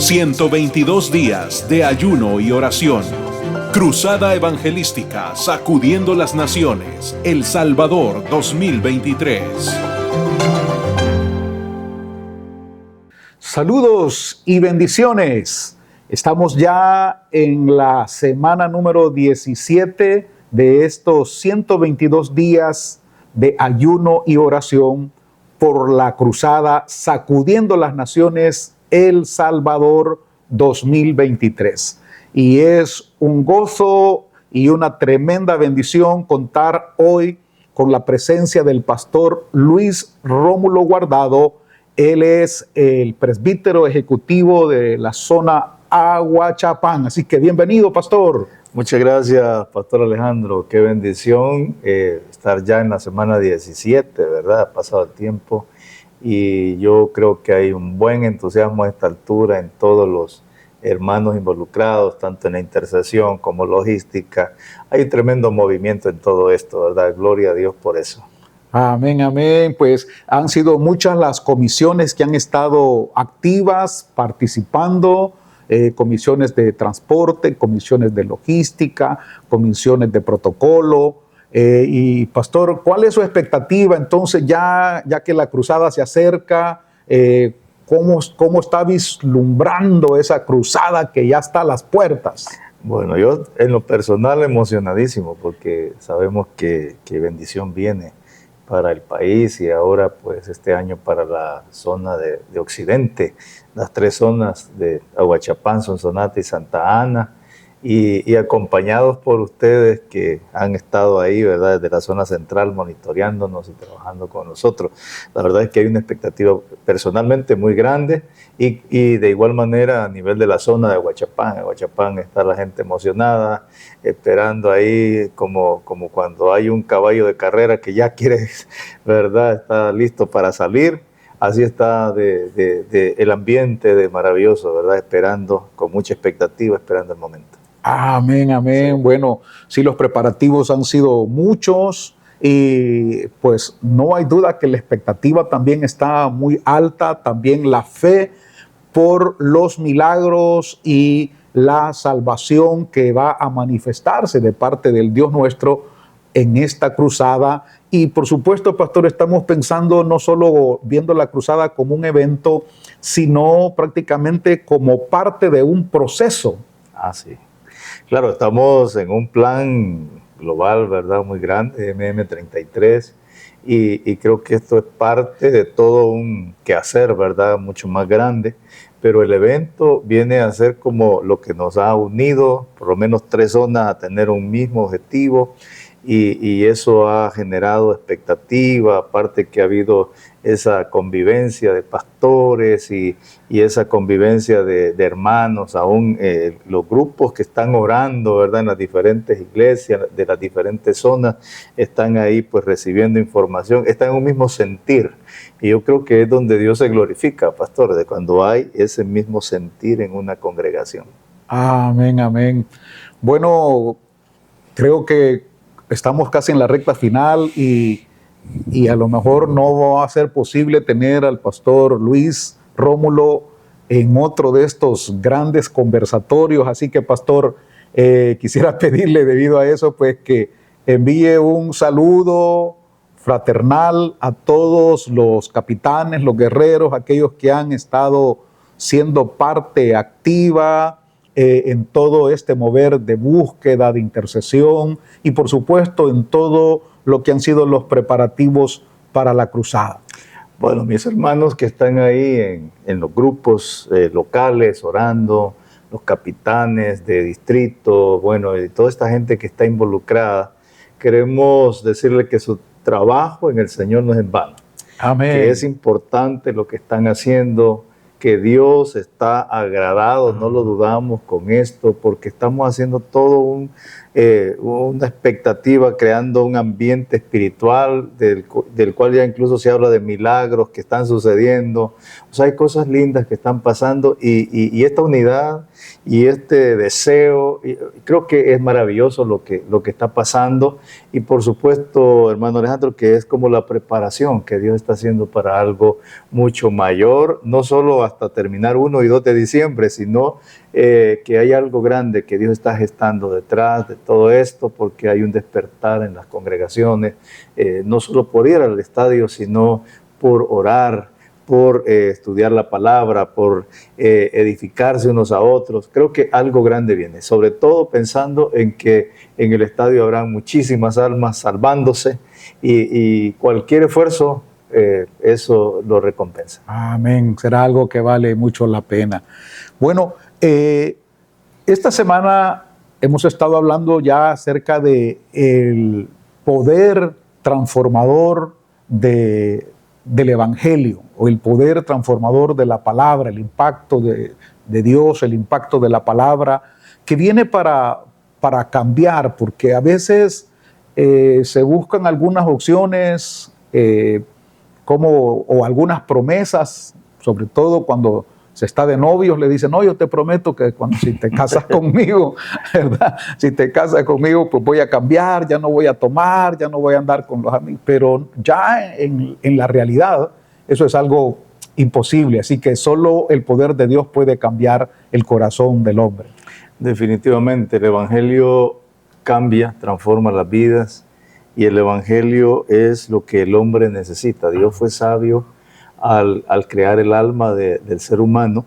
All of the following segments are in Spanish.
122 días de ayuno y oración. Cruzada Evangelística Sacudiendo las Naciones, El Salvador 2023. Saludos y bendiciones. Estamos ya en la semana número 17 de estos 122 días de ayuno y oración por la cruzada Sacudiendo las Naciones, El Salvador 2023. Y es un gozo y una tremenda bendición contar hoy con la presencia del pastor Luis Rómulo Guardado. Él es el presbítero ejecutivo de la zona Aguachapán. Así que bienvenido, pastor. Muchas gracias, pastor Alejandro. Qué bendición estar ya en la semana 17, ¿verdad? Ha pasado el tiempo y yo creo que hay un buen entusiasmo a esta altura en todos los hermanos involucrados, tanto en la intercesión como logística. Hay un tremendo movimiento en todo esto, ¿verdad? Gloria a Dios por eso. Amén, amén. Pues han sido muchas las comisiones que han estado activas, participando, comisiones de transporte, comisiones de logística, comisiones de protocolo. Y pastor, ¿cuál es su expectativa entonces ya que la cruzada se acerca? ¿Cómo está vislumbrando esa cruzada que ya está a las puertas? Bueno, yo en lo personal emocionadísimo porque sabemos que bendición viene para el país y ahora pues este año para la zona de Occidente, las tres zonas de Aguachapán, Sonsonate y Santa Ana, y acompañados por ustedes que han estado ahí, ¿verdad? Desde la zona central monitoreándonos y trabajando con nosotros. La verdad es que hay una expectativa personalmente muy grande y de igual manera a nivel de la zona de Aguachapán. En Aguachapán está la gente emocionada, esperando ahí como cuando hay un caballo de carrera que ya quiere, ¿verdad? Está listo para salir. Así está el ambiente de maravilloso, ¿verdad? Esperando con mucha expectativa, esperando el momento. Amén, amén. Sí. Bueno, sí, los preparativos han sido muchos y pues no hay duda que la expectativa también está muy alta, también la fe por los milagros y la salvación que va a manifestarse de parte del Dios nuestro en esta cruzada. Y por supuesto, pastor, estamos pensando no solo viendo la cruzada como un evento, sino prácticamente como parte de un proceso. Ah, sí. Claro, estamos en un plan global, ¿verdad? Muy grande, MM33, y creo que esto es parte de todo un quehacer, ¿verdad? Mucho más grande, pero el evento viene a ser como lo que nos ha unido, por lo menos tres zonas, a tener un mismo objetivo, y eso ha generado expectativa, aparte que ha habido esa convivencia de pastores y esa convivencia de hermanos, aún los grupos que están orando, ¿verdad? En las diferentes iglesias, de las diferentes zonas, están ahí pues recibiendo información, están en un mismo sentir. Y yo creo que es donde Dios se glorifica, pastor, de cuando hay ese mismo sentir en una congregación. Amén, amén. Bueno, creo que estamos casi en la recta final y a lo mejor no va a ser posible tener al pastor Luis Rómulo en otro de estos grandes conversatorios. Así que, pastor, quisiera pedirle debido a eso, pues que envíe un saludo fraternal a todos los capitanes, los guerreros, aquellos que han estado siendo parte activa en todo este mover de búsqueda, de intercesión y por supuesto en todo lo que han sido los preparativos para la cruzada. Bueno, mis hermanos que están ahí en los grupos locales orando, los capitanes de distrito, bueno, y toda esta gente que está involucrada, queremos decirle que su trabajo en el Señor no es en vano. Amén. Que es importante lo que están haciendo, que Dios está agradado, no lo dudamos con esto, porque estamos haciendo todo un una expectativa, creando un ambiente espiritual del cual ya incluso se habla de milagros que están sucediendo. O sea, hay cosas lindas que están pasando y esta unidad y este deseo, creo que es maravilloso lo que está pasando. Y por supuesto, hermano Alejandro, que es como la preparación que Dios está haciendo para algo mucho mayor, no solo hasta terminar 1 y 2 de diciembre, sino que hay algo grande que Dios está gestando detrás de todo esto, porque hay un despertar en las congregaciones, no solo por ir al estadio, sino por orar, por estudiar la palabra, por edificarse unos a otros. Creo que algo grande viene, sobre todo pensando en que en el estadio habrán muchísimas almas salvándose y cualquier esfuerzo, eso lo recompensa. Amén, será algo que vale mucho la pena. Bueno, esta semana hemos estado hablando ya acerca del poder transformador del Evangelio, o el poder transformador de la palabra, el impacto de Dios, el impacto de la palabra, que viene para cambiar, porque a veces se buscan algunas opciones o algunas promesas, sobre todo cuando se está de novios, le dicen, no, yo te prometo que si te casas conmigo, ¿verdad? Si te casas conmigo, pues voy a cambiar, ya no voy a tomar, ya no voy a andar con los amigos. Pero ya en la realidad, eso es algo imposible. Así que solo el poder de Dios puede cambiar el corazón del hombre. Definitivamente, el Evangelio cambia, transforma las vidas, y el Evangelio es lo que el hombre necesita. Dios fue sabio al crear el alma del ser humano,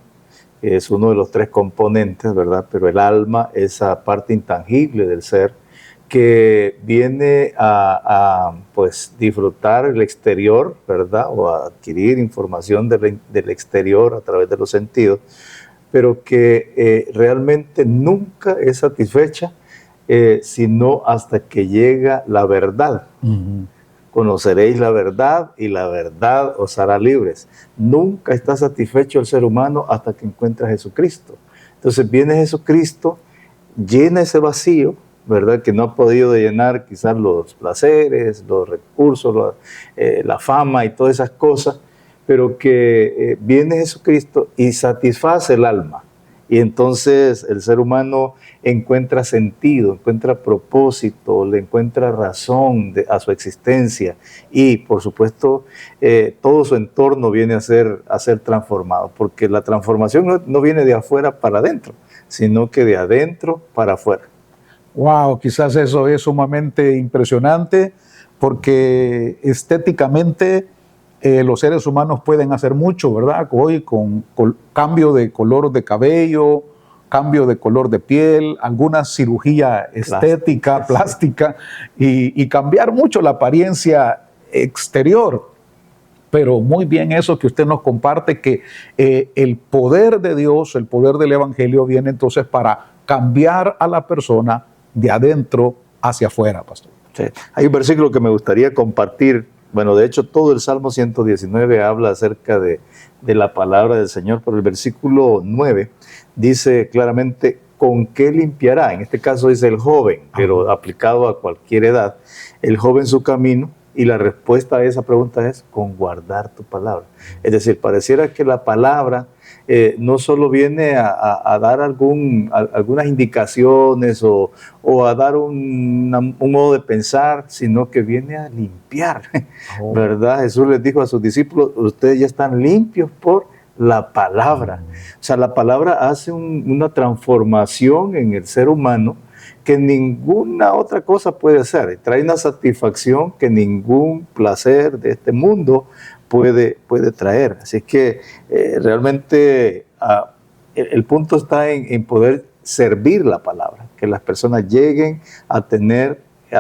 es uno de los 3 componentes, ¿verdad? Pero el alma, esa parte intangible del ser, que viene a pues, disfrutar el exterior, ¿verdad? O a adquirir información del exterior a través de los sentidos, pero que realmente nunca es satisfecha, sino hasta que llega la verdad. Uh-huh. Conoceréis la verdad y la verdad os hará libres. Nunca está satisfecho el ser humano hasta que encuentra a Jesucristo. Entonces viene Jesucristo, llena ese vacío, ¿verdad? Que no ha podido llenar quizás los placeres, los recursos, la fama y todas esas cosas, pero que viene Jesucristo y satisface el alma. Y entonces el ser humano encuentra sentido, encuentra propósito, le encuentra razón a su existencia y, por supuesto, todo su entorno viene a ser transformado, porque la transformación no viene de afuera para adentro, sino que de adentro para afuera. Wow, quizás eso es sumamente impresionante, porque estéticamente los seres humanos pueden hacer mucho, ¿verdad? Hoy con cambio de color de cabello, cambio de color de piel, alguna cirugía estética, plástica, y cambiar mucho la apariencia exterior. Pero muy bien eso que usted nos comparte, que el poder de Dios, el poder del Evangelio viene entonces para cambiar a la persona de adentro hacia afuera, pastor. Sí. Hay un versículo que me gustaría compartir. Bueno, de hecho, todo el Salmo 119 habla acerca de la palabra del Señor, pero el versículo 9 dice claramente, ¿con qué limpiará? En este caso dice el joven, pero aplicado a cualquier edad, el joven su camino, y la respuesta a esa pregunta es, con guardar tu palabra. Es decir, pareciera que la palabra no solo viene a dar algunas indicaciones o a dar un modo de pensar, sino que viene a limpiar, ¿verdad? Jesús les dijo a sus discípulos, ustedes ya están limpios por la palabra. O sea, la palabra hace una transformación en el ser humano que ninguna otra cosa puede hacer. Trae una satisfacción que ningún placer de este mundo puede traer. Así que realmente el punto está en poder servir la palabra, que las personas lleguen a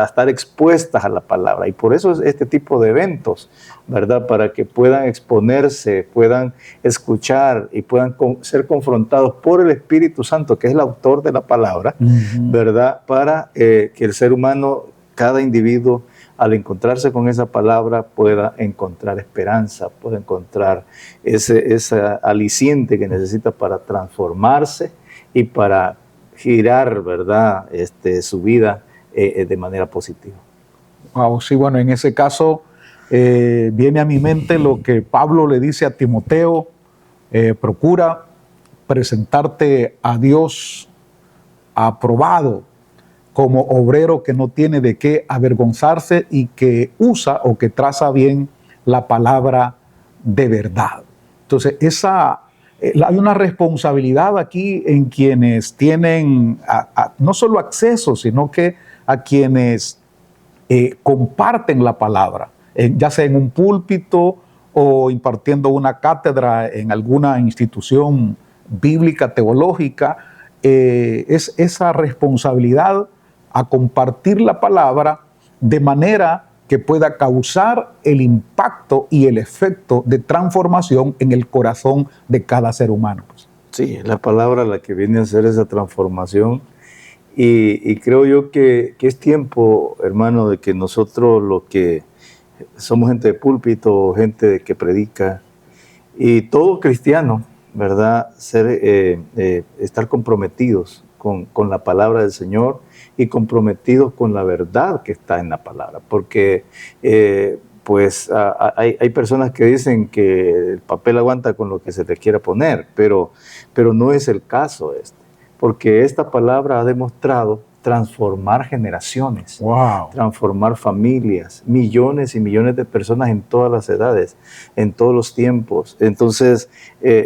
estar expuestas a la palabra. Y por eso es este tipo de eventos, ¿verdad? Para que puedan exponerse, puedan escuchar y puedan ser confrontados por el Espíritu Santo, que es el autor de la palabra, ¿verdad? Para que el ser humano, cada individuo, al encontrarse con esa palabra, pueda encontrar esperanza, pueda encontrar ese aliciente que necesita para transformarse y para girar, ¿verdad? Su vida de manera positiva. Wow, sí, bueno, en ese caso viene a mi mente lo que Pablo le dice a Timoteo: procura presentarte a Dios aprobado, como obrero que no tiene de qué avergonzarse y que usa o que traza bien la palabra de verdad. Entonces, hay una responsabilidad aquí en quienes tienen no solo acceso, sino que a quienes comparten la palabra, ya sea en un púlpito o impartiendo una cátedra en alguna institución bíblica, teológica. Es esa responsabilidad a compartir la palabra de manera que pueda causar el impacto y el efecto de transformación en el corazón de cada ser humano. Sí, es la palabra la que viene a hacer esa transformación. Y creo yo que es tiempo, hermano, de que nosotros, los que somos gente de púlpito, gente que predica, y todo cristiano, ¿verdad? Estar comprometidos con la palabra del Señor y comprometidos con la verdad que está en la palabra. Porque hay personas que dicen que el papel aguanta con lo que se le quiera poner, pero no es el caso porque esta palabra ha demostrado transformar generaciones, wow, transformar familias, millones y millones de personas en todas las edades, en todos los tiempos. Entonces,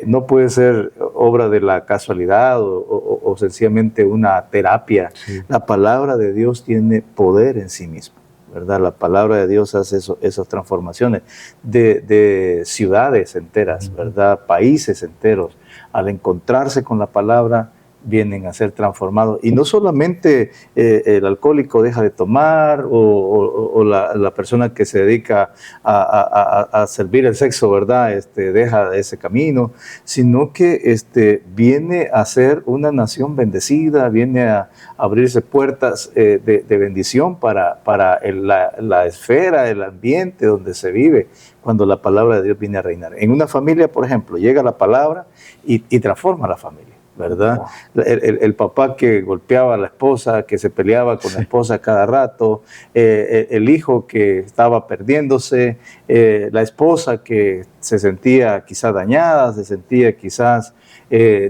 no puede ser obra de la casualidad o sencillamente una terapia. Sí. La palabra de Dios tiene poder en sí misma, ¿verdad? La palabra de Dios hace esas transformaciones de ciudades enteras, ¿verdad? Países enteros. Al encontrarse con la palabra, vienen a ser transformados. Y no solamente el alcohólico deja de tomar o la persona que se dedica a servir el sexo, ¿verdad? Deja ese camino, sino que viene a ser una nación bendecida, viene a abrirse puertas de bendición para la esfera, el ambiente donde se vive, cuando la palabra de Dios viene a reinar. En una familia, por ejemplo, llega la palabra y transforma la familia, ¿verdad? Wow. El papá que golpeaba a la esposa, que se peleaba con la esposa cada rato, el hijo que estaba perdiéndose, la esposa que se sentía quizás dañada, se sentía quizás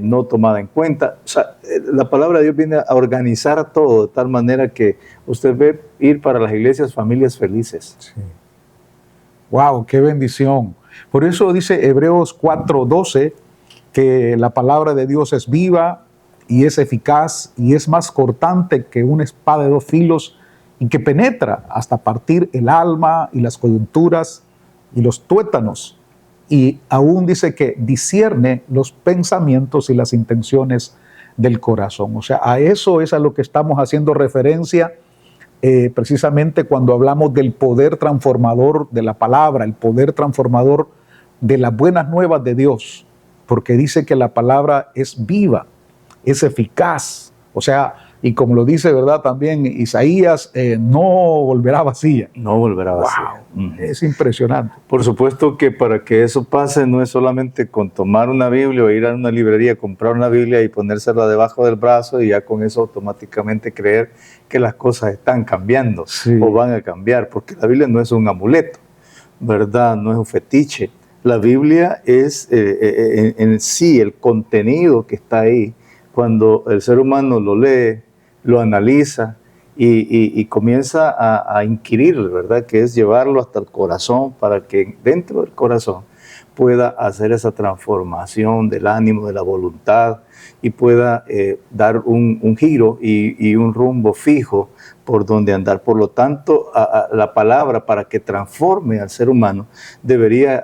no tomada en cuenta. O sea, la palabra de Dios viene a organizar todo de tal manera que usted ve ir para las iglesias familias felices. Sí. ¡Wow! ¡Qué bendición! Por eso dice Hebreos 4:12 que la palabra de Dios es viva y es eficaz y es más cortante que una espada de 2 filos y que penetra hasta partir el alma y las coyunturas y los tuétanos. Y aún dice que discierne los pensamientos y las intenciones del corazón. O sea, a eso es a lo que estamos haciendo referencia precisamente cuando hablamos del poder transformador de la palabra, el poder transformador de las buenas nuevas de Dios, porque dice que la palabra es viva, es eficaz, o sea, y como lo dice, ¿verdad? También Isaías, no volverá vacía. No volverá vacía. Wow, es impresionante. Por supuesto que para que eso pase no es solamente con tomar una Biblia o ir a una librería, comprar una Biblia y ponérsela debajo del brazo y ya con eso automáticamente creer que las cosas están cambiando o van a cambiar, porque la Biblia no es un amuleto, ¿verdad? No es un fetiche. La Biblia es en sí el contenido que está ahí. Cuando el ser humano lo lee, lo analiza y comienza a inquirir, ¿verdad? Que es llevarlo hasta el corazón para que dentro del corazón pueda hacer esa transformación del ánimo, de la voluntad y pueda dar un giro y un rumbo fijo por donde andar. Por lo tanto, la palabra, para que transforme al ser humano, debería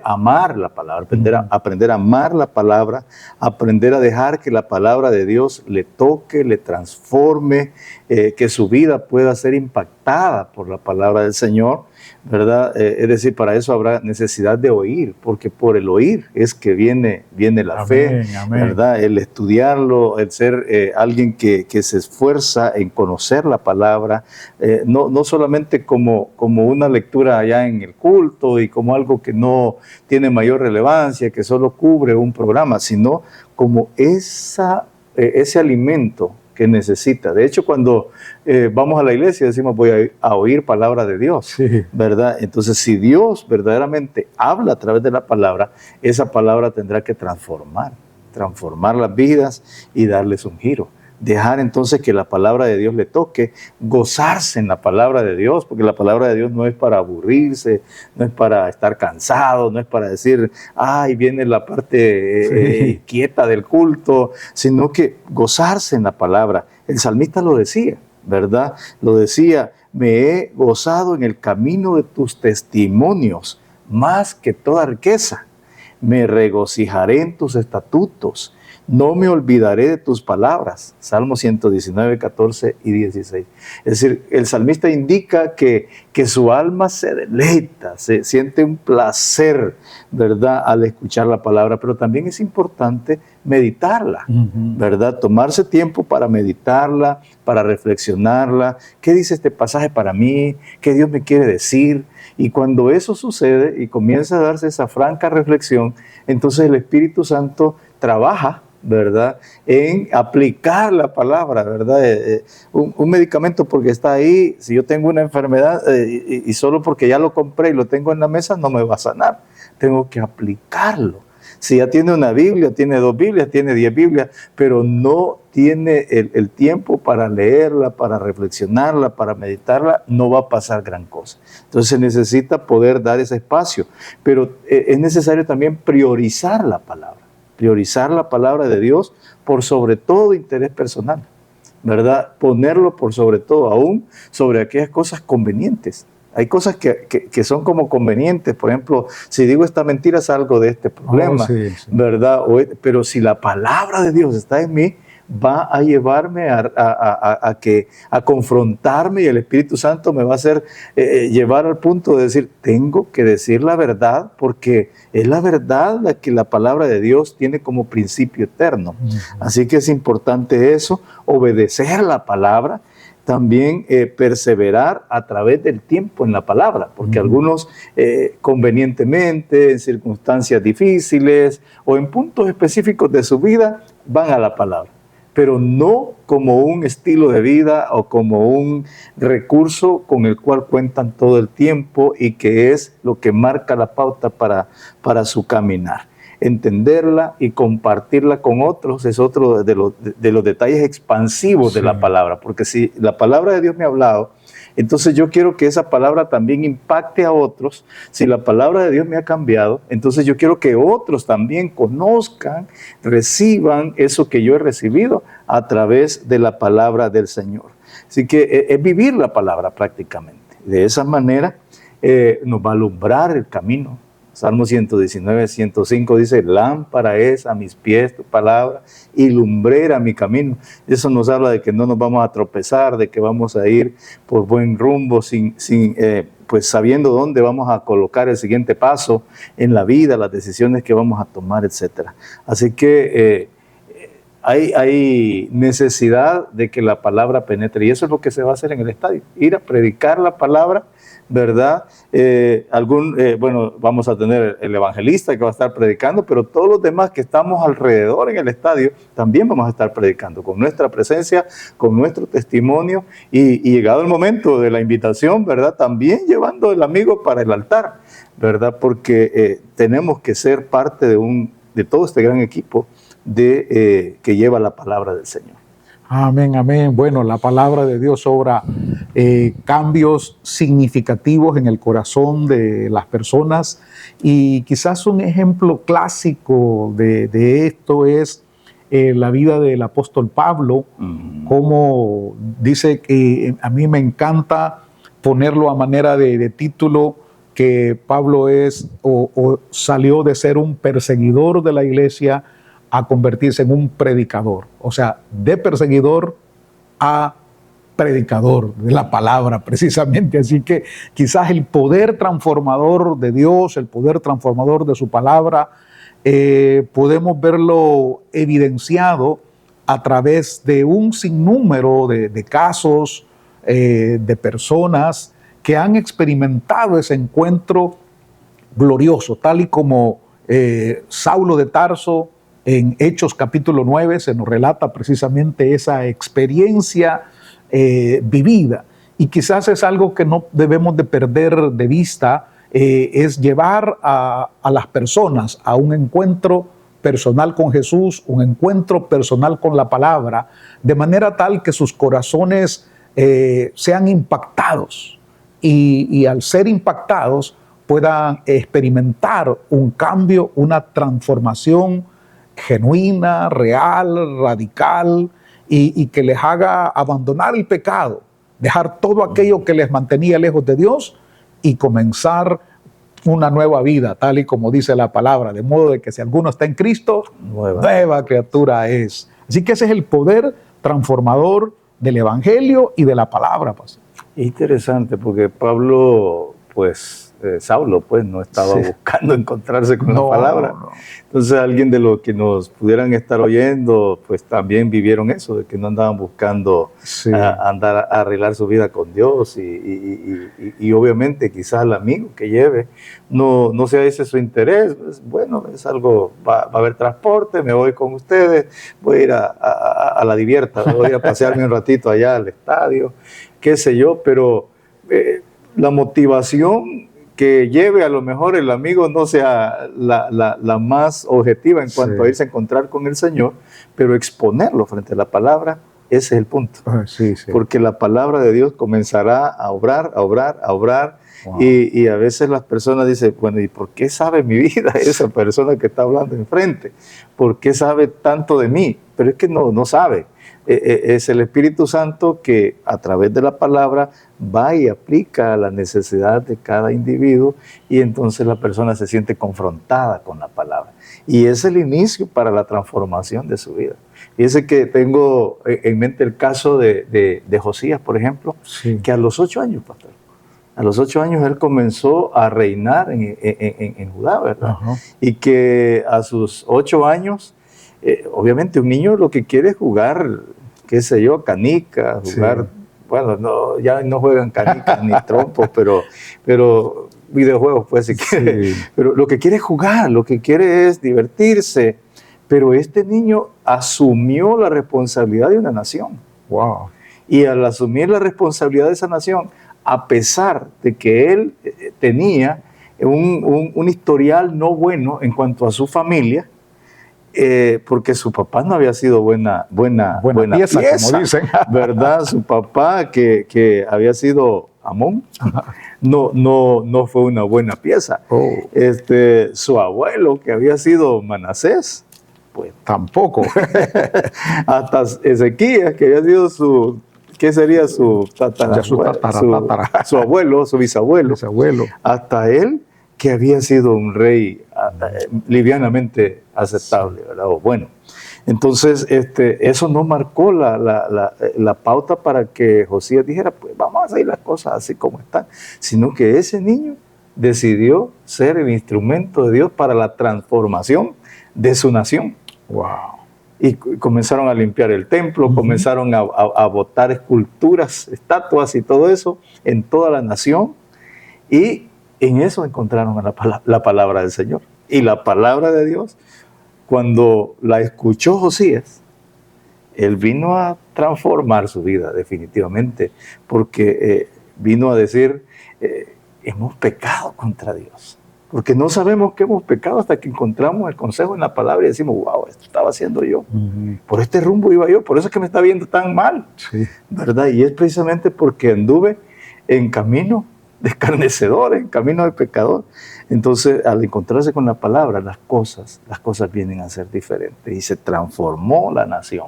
amar la palabra, aprender a amar la palabra, aprender a dejar que la palabra de Dios le toque, le transforme, que su vida pueda ser impactada por la palabra del Señor, ¿verdad? Es decir, para eso habrá necesidad de oír, porque por el oír es que viene la amén, fe, amén. ¿verdad? El estudiarlo, el ser alguien que se esfuerza en conocer la palabra, no solamente como una lectura allá en el culto y como algo que no tiene mayor relevancia, que solo cubre un programa, sino como ese alimento que necesita. De hecho, cuando vamos a la iglesia decimos voy a oír palabra de Dios, Sí. ¿verdad? Entonces, si Dios verdaderamente habla a través de la palabra, esa palabra tendrá que transformar las vidas y darles un giro. Dejar entonces que la palabra de Dios le toque, gozarse en la palabra de Dios, porque la palabra de Dios no es para aburrirse, no es para estar cansado, no es para decir, ay, viene la parte quieta del culto, sino que gozarse en la palabra. El salmista lo decía, ¿verdad? Lo decía, me he gozado en el camino de tus testimonios, más que toda riqueza. Me regocijaré en tus estatutos. No me olvidaré de tus palabras. Salmo 119, 14 y 16. Es decir, el salmista indica que su alma se deleita, se siente un placer, ¿verdad?, al escuchar la palabra, pero también es importante meditarla, ¿verdad? Tomarse tiempo para meditarla, para reflexionarla. ¿Qué dice este pasaje para mí? ¿Qué Dios me quiere decir? Y cuando eso sucede y comienza a darse esa franca reflexión, entonces el Espíritu Santo trabaja, ¿verdad?, en aplicar la palabra, ¿verdad? Un medicamento porque está ahí, si yo tengo una enfermedad y solo porque ya lo compré y lo tengo en la mesa, no me va a sanar. Tengo que aplicarlo. Si ya tiene una Biblia, tiene 2 Biblias, tiene 10 Biblias, pero no tiene el tiempo para leerla, para reflexionarla, para meditarla, no va a pasar gran cosa. Entonces se necesita poder dar ese espacio, pero es necesario también priorizar la palabra de Dios por sobre todo interés personal, ¿verdad? Ponerlo por sobre todo, aún sobre aquellas cosas convenientes. Hay cosas que son como convenientes. Por ejemplo, si digo esta mentira salgo de este problema, sí. ¿verdad? Pero si la palabra de Dios está en mí, va a llevarme a confrontarme y el Espíritu Santo me va a hacer llevar al punto de decir, tengo que decir la verdad porque es la verdad la que la palabra de Dios tiene como principio eterno. Así que es importante eso, obedecer la palabra. También perseverar a través del tiempo en la palabra, porque algunos convenientemente, en circunstancias difíciles o en puntos específicos de su vida, van a la palabra, pero no como un estilo de vida o como un recurso con el cual cuentan todo el tiempo y que es lo que marca la pauta para su caminar. Entenderla y compartirla con otros es otro de los detalles expansivos de la palabra, porque si la palabra de Dios me ha hablado, entonces yo quiero que esa palabra también impacte a otros. Si la palabra de Dios me ha cambiado, entonces yo quiero que otros también conozcan, reciban eso que yo he recibido a través de la palabra del Señor. Así que es vivir la palabra prácticamente. De esa manera nos va a alumbrar el camino. Salmo 119, 105 dice, lámpara es a mis pies tu palabra y lumbrera mi camino. Eso nos habla de que no nos vamos a tropezar, de que vamos a ir por buen rumbo, pues sabiendo dónde vamos a colocar el siguiente paso en la vida, las decisiones que vamos a tomar, etc. Así que hay necesidad de que la palabra penetre y eso es lo que se va a hacer en el estadio, ir a predicar la palabra, ¿verdad? Bueno, vamos a tener el evangelista que va a estar predicando, pero todos los demás que estamos alrededor en el estadio también vamos a estar predicando con nuestra presencia, con nuestro testimonio y llegado el momento de la invitación, ¿verdad? También llevando el amigo para el altar, ¿verdad? Porque tenemos que ser parte de todo este gran equipo que lleva la palabra del Señor. Amén, amén. Bueno, la palabra de Dios obra cambios significativos en el corazón de las personas y quizás un ejemplo clásico de esto es la vida del apóstol Pablo, como dice que a mí me encanta ponerlo a manera de título, que Pablo salió de ser un perseguidor de la iglesia a convertirse en un predicador, o sea, de perseguidor a predicador de la palabra precisamente. Así que quizás el poder transformador de Dios, el poder transformador de su palabra, podemos verlo evidenciado a través de un sinnúmero de casos, de personas que han experimentado ese encuentro glorioso, tal y como Saulo de Tarso En Hechos capítulo 9 se nos relata precisamente esa experiencia vivida. Y quizás es algo que no debemos de perder de vista, es llevar a las personas a un encuentro personal con Jesús, un encuentro personal con la palabra, de manera tal que sus corazones sean impactados y al ser impactados puedan experimentar un cambio, una transformación genuina, real, radical y que les haga abandonar el pecado, dejar todo aquello que les mantenía lejos de Dios y comenzar una nueva vida, tal y como dice la palabra, de modo de que si alguno está en Cristo, nueva criatura es. Así que ese es el poder transformador del Evangelio y de la palabra, pastor. Interesante, porque Pablo, Saulo, no estaba buscando encontrarse con la palabra. No. Entonces, alguien de los que nos pudieran estar oyendo, pues también vivieron eso, de que no andaban buscando andar a arreglar su vida con Dios y obviamente quizás el amigo que lleve no sea ese su interés. Pues, bueno, es algo, va a haber transporte, me voy con ustedes, voy a ir a la divierta, voy a ir a pasearme un ratito allá al estadio, qué sé yo, pero la motivación que lleve a lo mejor el amigo no sea la más objetiva en cuanto a irse a encontrar con el Señor, pero exponerlo frente a la palabra, ese es el punto. Porque la palabra de Dios comenzará a obrar. Wow. Y a veces las personas dicen, bueno, ¿y por qué sabe mi vida esa persona que está hablando enfrente? ¿Por qué sabe tanto de mí? Pero es que no sabe. Es el Espíritu Santo que a través de la palabra va y aplica a la necesidad de cada individuo y entonces la persona se siente confrontada con la palabra. Y es el inicio para la transformación de su vida. Fíjese que tengo en mente el caso de Josías, por ejemplo, que a los 8 años, pastor, a los 8 años él comenzó a reinar en Judá, ¿verdad? Uh-huh. Y que a sus 8 años, obviamente un niño lo que quiere es jugar, qué sé yo, canica, jugar, bueno, ya no juegan canicas ni trompos, pero videojuegos, pues, si quiere. Pero lo que quiere es jugar, lo que quiere es divertirse. Pero este niño asumió la responsabilidad de una nación. Wow. Y al asumir la responsabilidad de esa nación, a pesar de que él tenía un historial no bueno en cuanto a su familia, porque su papá no había sido buena pieza, como dicen. ¿Verdad? Su papá, que había sido Amón, no fue una buena pieza. Oh. Su abuelo, que había sido Manasés, pues tampoco. Hasta Ezequías, que había sido su... ¿Qué sería su su abuelo, su bisabuelo? Hasta él, que había sido un rey livianamente aceptable, ¿verdad? Bueno, entonces eso no marcó la pauta para que Josías dijera, pues vamos a hacer las cosas así como están, sino que ese niño decidió ser el instrumento de Dios para la transformación de su nación. Wow. Y comenzaron a limpiar el templo, comenzaron a botar esculturas, estatuas y todo eso en toda la nación. Y en eso encontraron la palabra del Señor. Y la palabra de Dios, cuando la escuchó Josías, él vino a transformar su vida definitivamente, porque vino a decir, hemos pecado contra Dios. Porque no sabemos que hemos pecado hasta que encontramos el consejo en la palabra y decimos, wow, esto estaba haciendo yo. Por este rumbo iba yo, por eso es que me está viendo tan mal. ¿Verdad? Y es precisamente porque anduve en camino de escarnecedor, en camino de pecador. Entonces, al encontrarse con la palabra, las cosas vienen a ser diferentes. Y se transformó la nación,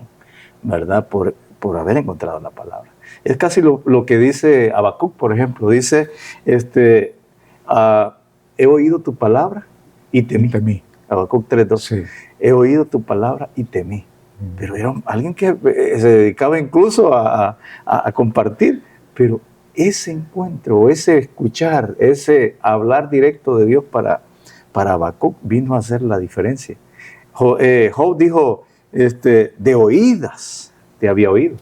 ¿verdad? Por haber encontrado la palabra. Es casi lo que dice Habacuc, por ejemplo. Dice, he oído tu palabra y temí. Habacuc 3:2. Sí. He oído tu palabra y temí. Pero era alguien que se dedicaba incluso a compartir. Pero ese encuentro, ese escuchar, ese hablar directo de Dios para Habacuc vino a hacer la diferencia. Job dijo, de oídas te había oído,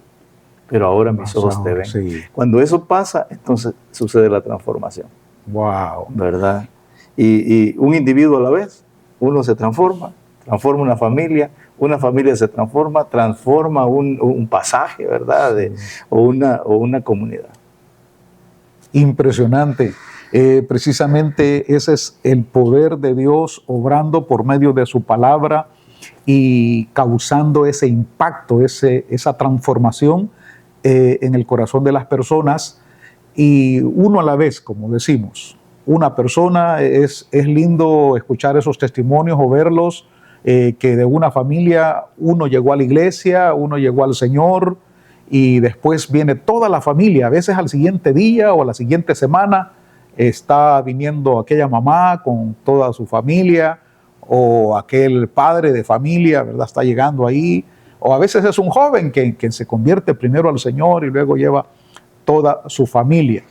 pero ahora mis ojos te ven. Sí. Cuando eso pasa, entonces sucede la transformación. Wow. ¿Verdad? Y un individuo a la vez, uno se transforma, transforma una familia se transforma un pasaje, ¿verdad? O una comunidad. Impresionante. Precisamente ese es el poder de Dios obrando por medio de su palabra y causando ese impacto, esa transformación en el corazón de las personas, y uno a la vez, como decimos. Una persona, es lindo escuchar esos testimonios o verlos, que de una familia uno llegó a la iglesia, uno llegó al Señor, y después viene toda la familia. A veces al siguiente día o a la siguiente semana está viniendo aquella mamá con toda su familia, o aquel padre de familia, ¿verdad? Está llegando ahí, o a veces es un joven que se convierte primero al Señor y luego lleva toda su familia.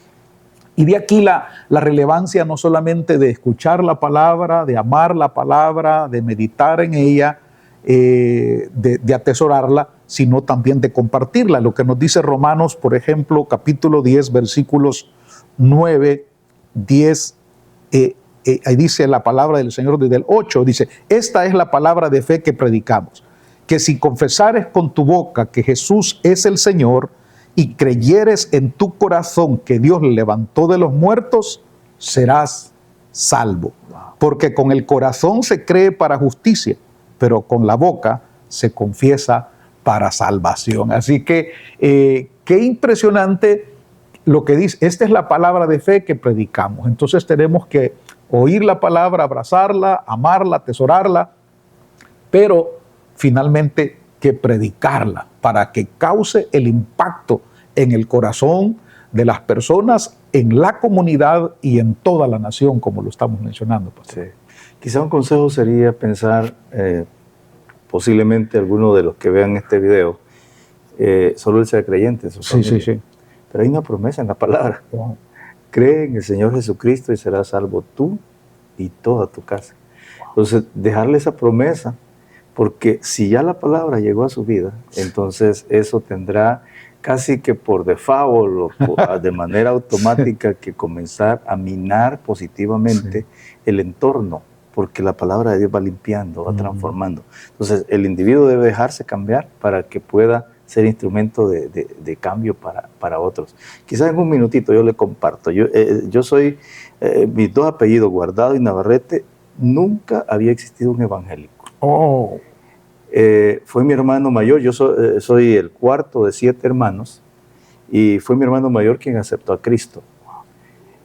Y de aquí la relevancia no solamente de escuchar la palabra, de amar la palabra, de meditar en ella, de atesorarla, sino también de compartirla. Lo que nos dice Romanos, por ejemplo, capítulo 10, versículos 9, 10, ahí dice la palabra del Señor desde el 8, dice: esta es la palabra de fe que predicamos, que si confesares con tu boca que Jesús es el Señor y creyeres en tu corazón que Dios le levantó de los muertos, serás salvo. Porque con el corazón se cree para justicia, pero con la boca se confiesa para salvación. Así que qué impresionante lo que dice. Esta es la palabra de fe que predicamos. Entonces tenemos que oír la palabra, abrazarla, amarla, atesorarla, pero finalmente que predicarla para que cause el impacto en el corazón de las personas, en la comunidad y en toda la nación, como lo estamos mencionando, pastor. Sí. Quizá un consejo sería pensar, posiblemente alguno de los que vean este video, solo él sea creyente en su familia. Sí. Pero hay una promesa en la palabra. Wow. Cree en el Señor Jesucristo y serás salvo tú y toda tu casa. Entonces, dejarle esa promesa, porque si ya la palabra llegó a su vida, entonces eso tendrá casi que por default o de manera automática que comenzar a minar positivamente el entorno, porque la palabra de Dios va limpiando, va transformando. Entonces, el individuo debe dejarse cambiar para que pueda ser instrumento de cambio para otros. Quizás en un minutito yo le comparto. Yo soy, mis dos apellidos, Guardado y Navarrete, nunca había existido un evangélico. Oh. Fue mi hermano mayor, yo soy el cuarto de 7 hermanos, y fue mi hermano mayor quien aceptó a Cristo.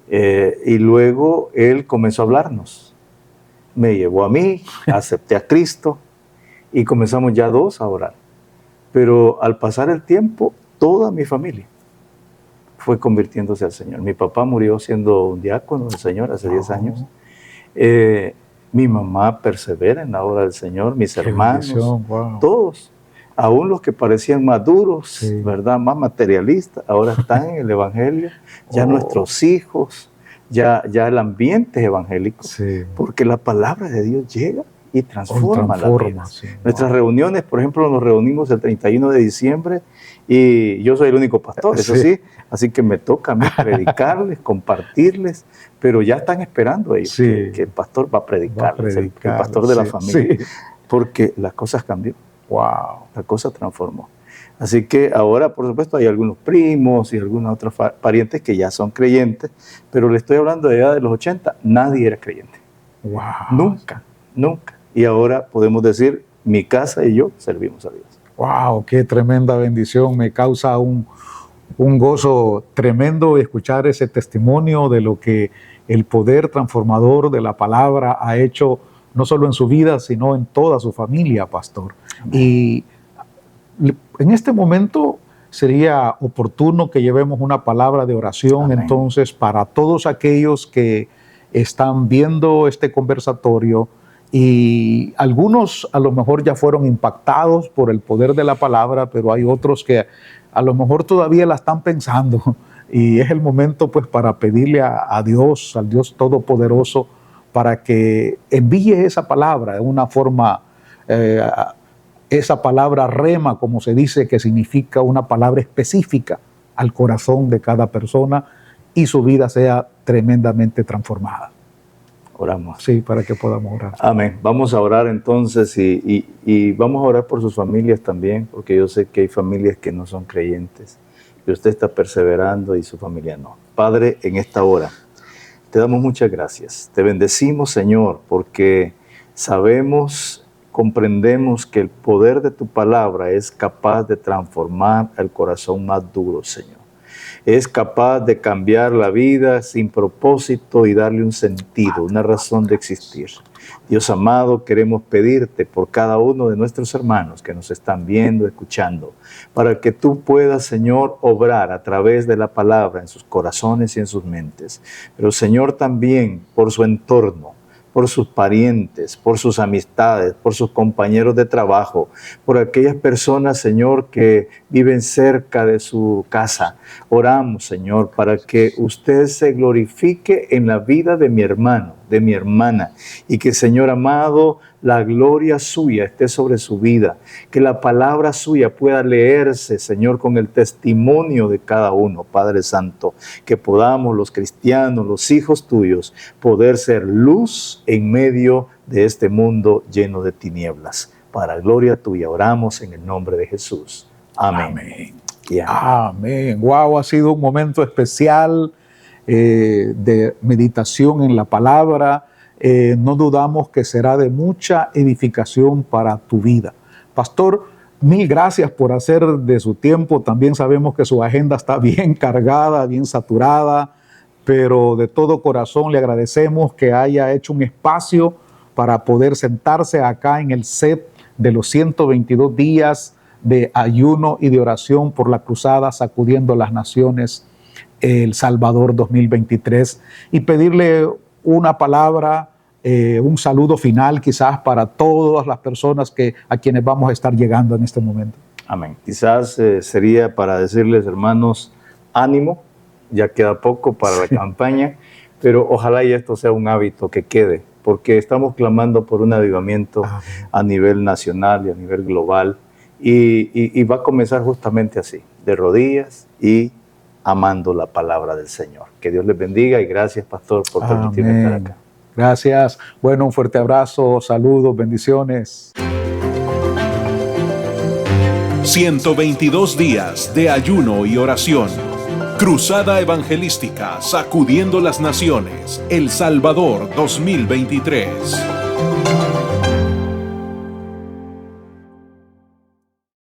Y luego él comenzó a hablarnos. Me llevó a mí, acepté a Cristo, y comenzamos ya 2 a orar. Pero al pasar el tiempo, toda mi familia fue convirtiéndose al Señor. Mi papá murió siendo un diácono del Señor hace 10 años. Mi mamá persevera en la obra del Señor, mis hermanos, todos, aún los que parecían más duros, ¿verdad? Más materialistas, ahora están en el Evangelio. Ya nuestros hijos, ya el ambiente es evangélico, porque la palabra de Dios llega y transforma la vida. Nuestras reuniones, por ejemplo, nos reunimos el 31 de diciembre y yo soy el único pastor, eso sí, así que me toca a mí predicarles, compartirles, pero ya están esperando ellos que el pastor va a predicarles, el pastor de la familia, porque las cosas cambió, la cosa transformó. Así que ahora, por supuesto, hay algunos primos y algunos otros parientes que ya son creyentes, pero le estoy hablando de edad de los 80, nadie era creyente. Nunca. Y ahora podemos decir, mi casa y yo servimos a Dios. ¡Wow! ¡Qué tremenda bendición! Me causa un gozo tremendo escuchar ese testimonio de lo que el poder transformador de la palabra ha hecho, no solo en su vida, sino en toda su familia, pastor. Amén. Y en este momento sería oportuno que llevemos una palabra de oración. Amén. Entonces, para todos aquellos que están viendo este conversatorio, y algunos a lo mejor ya fueron impactados por el poder de la palabra, pero hay otros que a lo mejor todavía la están pensando, y es el momento pues para pedirle a Dios, al Dios Todopoderoso, para que envíe esa palabra de una forma, esa palabra rema, como se dice, que significa una palabra específica al corazón de cada persona, y su vida sea tremendamente transformada. Oramos. Sí, para que podamos orar. Amén. Vamos a orar entonces y vamos a orar por sus familias también, porque yo sé que hay familias que no son creyentes, pero usted está perseverando y su familia no. Padre, en esta hora te damos muchas gracias. Te bendecimos, Señor, porque sabemos, comprendemos que el poder de tu palabra es capaz de transformar el corazón más duro, Señor. Es capaz de cambiar la vida sin propósito y darle un sentido, una razón de existir. Dios amado, queremos pedirte por cada uno de nuestros hermanos que nos están viendo, escuchando, para que tú puedas, Señor, obrar a través de la palabra en sus corazones y en sus mentes. Pero, Señor, también por su entorno, por sus parientes, por sus amistades, por sus compañeros de trabajo, por aquellas personas, Señor, que viven cerca de su casa. Oramos, Señor, para que usted se glorifique en la vida de mi hermano, de mi hermana, y que, Señor amado, la gloria suya esté sobre su vida, que la palabra suya pueda leerse, Señor, con el testimonio de cada uno, Padre Santo, que podamos los cristianos, los hijos tuyos, poder ser luz en medio de este mundo lleno de tinieblas. Para gloria tuya oramos en el nombre de Jesús. Amén. Amén. Y amén. Amén. Wow, ha sido un momento especial de meditación en la palabra. No dudamos que será de mucha edificación para tu vida. Pastor, mil gracias por hacer de su tiempo. También sabemos que su agenda está bien cargada, bien saturada, pero de todo corazón le agradecemos que haya hecho un espacio para poder sentarse acá en el set de los 122 días de ayuno y de oración por la cruzada Sacudiendo las Naciones, El Salvador 2023, y pedirle una palabra, un saludo final quizás para todas las personas a quienes vamos a estar llegando en este momento. Amén. Quizás sería para decirles, hermanos, ánimo, ya queda poco para la campaña, pero ojalá y esto sea un hábito que quede, porque estamos clamando por un avivamiento a nivel nacional y a nivel global, y va a comenzar justamente así, de rodillas y amando la palabra del Señor. Que Dios les bendiga y gracias, pastor, por permitirme estar acá. Gracias. Bueno, un fuerte abrazo, saludos, bendiciones. 122 días de ayuno y oración. Cruzada Evangelística Sacudiendo las Naciones, El Salvador 2023.